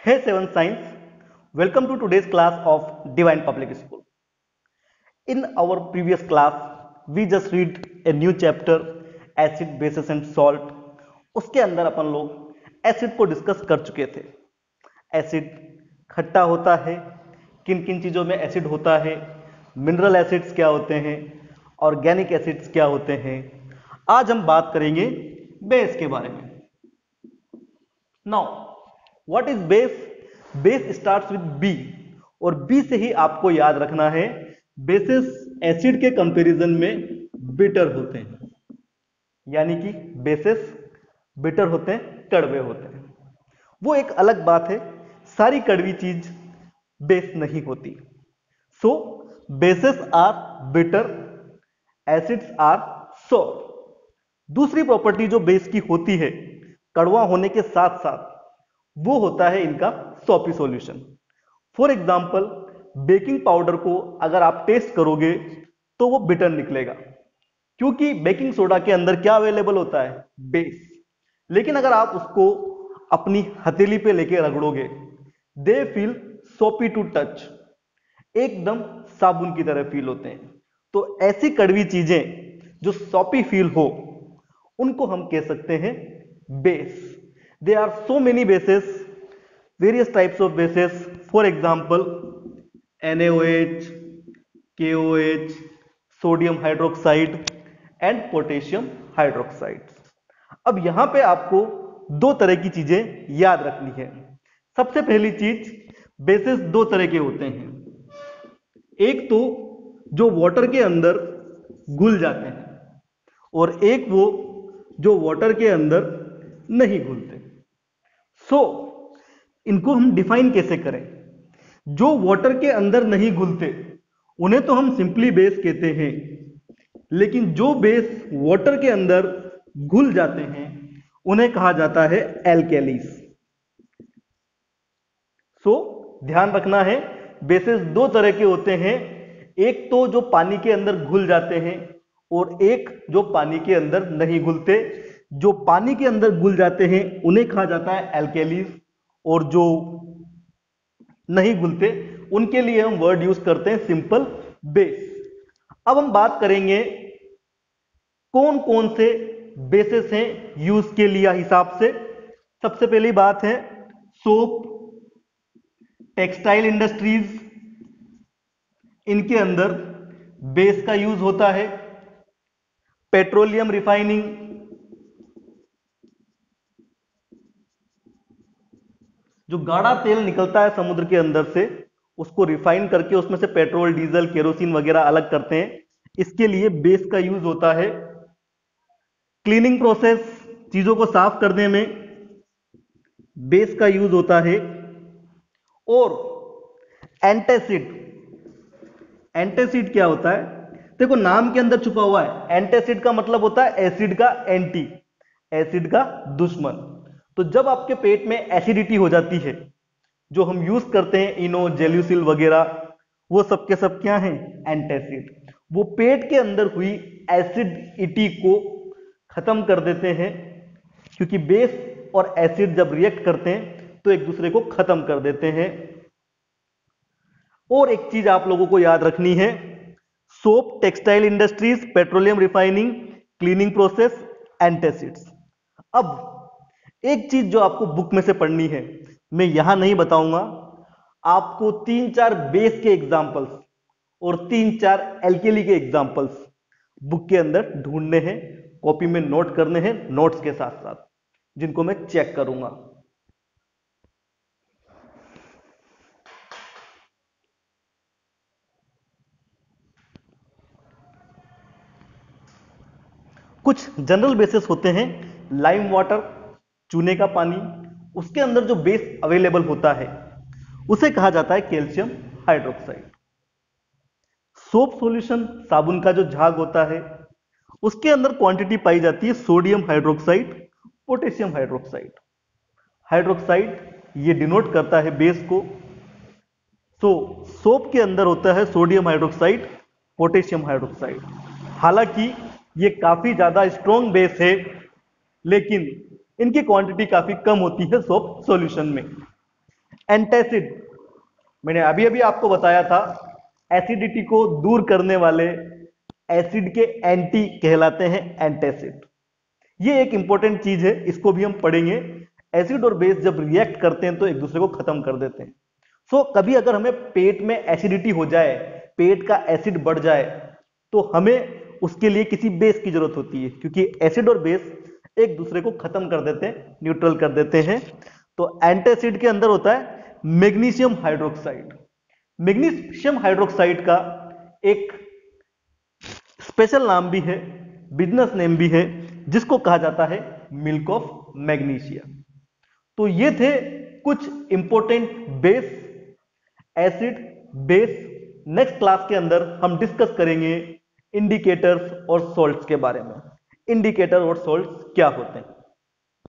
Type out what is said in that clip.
Hey Seven Science, welcome to today's class of Divine Public School. In our previous class, we just read a new chapter Acid, Bases and Salt. उसके अंदर अपन लोग acid को discuss कर चुके थे। Acid खट्टा होता है, किन किन चीज़ों में एसिड होता है, मिनरल एसिड्स क्या होते हैं, ऑर्गेनिक एसिड्स क्या होते हैं। आज हम बात करेंगे बेस के बारे में। Now what is base? Base starts with B और बी से ही आपको याद रखना है बेसेस एसिड के कंपैरिजन में बिटर होते हैं, यानी कि बेसेस बिटर होते हैं, कड़वे होते हैं। वो एक अलग बात है, सारी कड़वी चीज बेस नहीं होती। So bases are bitter, acids are sour. दूसरी प्रॉपर्टी जो बेस की होती है कड़वा होने के साथ साथ, वो होता है इनका soppy solution. For example, baking powder को अगर आप टेस्ट करोगे तो वो बिटर निकलेगा, क्योंकि बेकिंग सोडा के अंदर क्या अवेलेबल होता है? बेस। लेकिन अगर आप उसको अपनी हथेली पे लेके रगड़ोगे, दे फील सोपी टू टच, एकदम साबुन की तरह फील होते हैं। तो ऐसी कड़वी चीजें जो सॉपी फील हो, उनको हम कह सकते हैं base. There are so many bases, various types of bases. For example, NaOH, KOH, sodium hydroxide and potassium hydroxide. अब यहां पे आपको दो तरह की चीजें याद रखनी है। सबसे पहली चीज, बेसेस दो तरह के होते हैं। एक तो जो वाटर के अंदर घुल जाते हैं और एक वो जो वाटर के अंदर नहीं घुलते। इनको हम डिफाइन कैसे करें? जो वाटर के अंदर नहीं घुलते उन्हें तो हम सिंपली बेस कहते हैं, लेकिन जो बेस वाटर के अंदर घुल जाते हैं उन्हें कहा जाता है एल्केलीज। ध्यान रखना है, बेसेस दो तरह के होते हैं। एक तो जो पानी के अंदर घुल जाते हैं और एक जो पानी के अंदर नहीं घुलते। जो पानी के अंदर घुल जाते हैं उन्हें कहा जाता है एल्केलीज, और जो नहीं घुलते उनके लिए हम वर्ड यूज करते हैं सिंपल बेस। अब हम बात करेंगे कौन कौन से बेसेस हैं यूज के लिए हिसाब से। सबसे पहली बात है सोप, टेक्सटाइल इंडस्ट्रीज, इनके अंदर बेस का यूज होता है। पेट्रोलियम रिफाइनिंग, जो गाढ़ा तेल निकलता है समुद्र के अंदर से, उसको रिफाइन करके उसमें से पेट्रोल, डीजल, केरोसिन वगैरह अलग करते हैं, इसके लिए बेस का यूज होता है। क्लीनिंग प्रोसेस, चीजों को साफ करने में बेस का यूज होता है। और एंटासिड, एंटासिड क्या होता है? देखो नाम के अंदर छुपा हुआ है। एंटासिड का मतलब होता है एसिड का एंटी, एसिड का दुश्मन। तो जब आपके पेट में एसिडिटी हो जाती है, जो हम यूज करते हैं इनो, जेल्यूसिल वगैरह, वो सब के सब क्या हैं? एंटासिड। वो पेट के अंदर हुई एसिडिटी को खत्म कर देते हैं, क्योंकि बेस और एसिड जब रिएक्ट करते हैं तो एक दूसरे को खत्म कर देते हैं। और एक चीज आप लोगों को याद रखनी है, soap, textile industries, petroleum refining, cleaning process, antacids. अब एक चीज जो आपको बुक में से पढ़नी है, मैं यहां नहीं बताऊंगा, आपको 3-4 बेस के एग्जाम्पल्स और 3-4 एल्केली के एग्जाम्पल्स बुक के अंदर ढूंढने हैं, कॉपी में नोट करने हैं नोट्स के साथ साथ, जिनको मैं चेक करूंगा। कुछ जनरल बेसिस होते हैं, लाइम वाटर, चूने का पानी, उसके अंदर जो बेस अवेलेबल होता है उसे कहा जाता है कैल्शियम हाइड्रोक्साइड। सोप सॉल्यूशन, साबुन का जो झाग होता है, उसके अंदर क्वांटिटी पाई जाती है sodium hydroxide, potassium hydroxide. Hydroxide ये डिनोट करता है बेस को। सोप के अंदर होता है सोडियम हाइड्रोक्साइड, पोटेशियम हाइड्रोक्साइड। हालांकि ये काफी ज्यादा स्ट्रॉन्ग बेस है, लेकिन इनकी क्वांटिटी काफी कम होती है सोप सॉल्यूशन में। एंटासिड, मैंने अभी अभी आपको बताया था एसिडिटी को दूर करने वाले एसिड के एंटी कहलाते हैं एंटासिड। ये एक इंपॉर्टेंट चीज है, इसको भी हम पढ़ेंगे। एसिड और बेस जब रिएक्ट करते हैं तो एक दूसरे को खत्म कर देते हैं। सो कभी अगर हमें पेट में एसिडिटी हो जाए, पेट का एसिड बढ़ जाए, तो हमें उसके लिए किसी बेस की जरूरत होती है, क्योंकि एसिड और बेस एक दूसरे को खत्म कर देते हैं, न्यूट्रल कर देते हैं। तो एंटासिड के अंदर होता है मैग्नीशियम हाइड्रोक्साइड। मैग्नीशियम हाइड्रोक्साइड का एक स्पेशल नाम भी है, बिजनेस नेम भी है, जिसको कहा जाता है मिल्क ऑफ मैग्नीशिया। तो ये थे कुछ important base, acid, base. Next class के अंदर हम डिस्कस करेंगे इंडिकेटर्स और सॉल्ट्स के बारे में। इंडिकेटर और सॉल्ट्स क्या होते हैं।